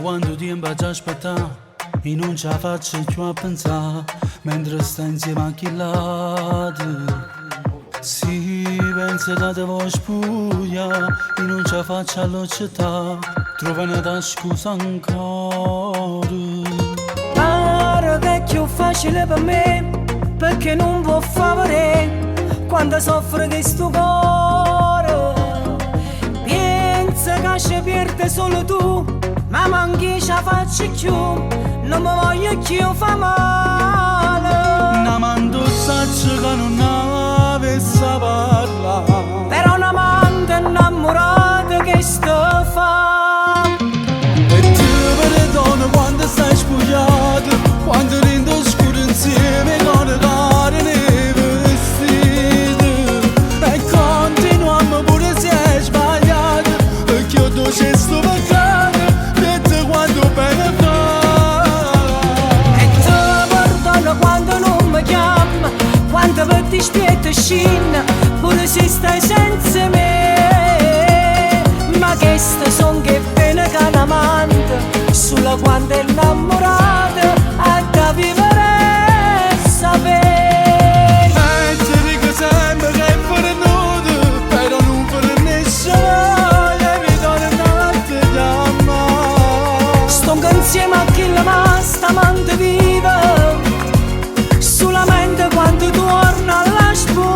quanto tempo già aspettato e non ce la faccio più a pensare mentre sta insieme a chi l'altro. Si pensa che te vuoi spugna e non ce la faccio all'occittà, trova una scusa ancora. Pare che è più facile per me perché non può favore quando soffre questo cuore. Pensa che ci perde solo tu, ma manchi ce la faccio più, non mi voglio più fa male. Una mando saccio che non avesse parlato, Però un amante innamorato che sto fa? e ti perdono quando stai spogliato, quando rendo scuro insieme con le carne vestite, e continuiamo pure se è sbagliato, perché io do cesto peccato, vedi quanto bene fa. E ti perdono quando non mi chiama, quando per ti spietto scina, pure se stai senza me. Ma che sto son che pena che un amante, sulla quando è innamorata, a da vivere e sapere. E ti dico sempre che è perduto, però non per nessuno, e mi dona un'altra chiamata. Sto insieme a chi la ma sta amante viva, solamente quando torna alla spugna.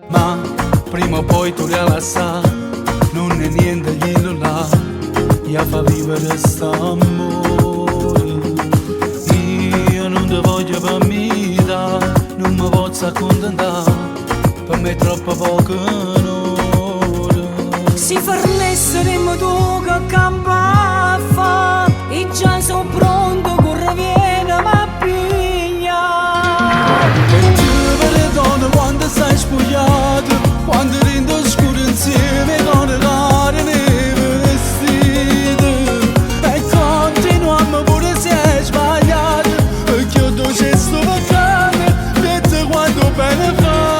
Ma prima o poi tu la sa, non è niente chi lo là, io fa vivere st'amore. Io non ti voglio per me, non mi posso accontentare, per me è troppo poco onore. Si fornessimo tu che campa a fa, e già sono pronto, corre viene ma piglia. E ti perdono quando stai spogliato, quando rendo scuro insieme con le carne vestite, e continuiamo pure se è sbagliato, perché io do cesto peccato, vedi quanto bene fa.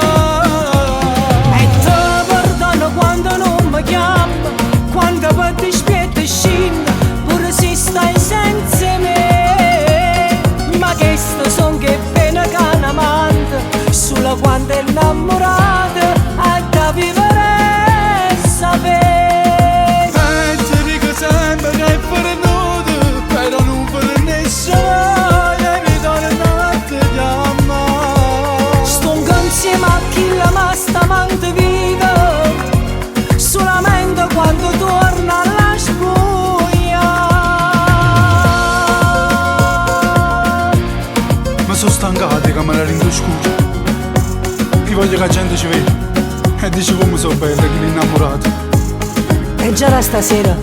E ti perdono quando non mi chiama, quando per ti spietto scina, pure se stai senza me. Ma che sto son che pena che un amante, sulla quando è innamorata, a da vivere e sapere. E ti dico sempre che è perduto, però non per nessuno, e mi dona un'altra chiamata. Sto insieme a chi la ma sta amante viva, solamente quando torna alla spugna. Ma sono stancato che me la rendo scuro, io voglio che la gente ci veda e dice come sono bella che mi innamorato. E già da stasera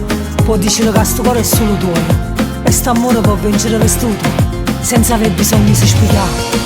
può dire che sto cuore è solo tuo, e sto amore può vincere vestuto senza aver bisogno di spiegare.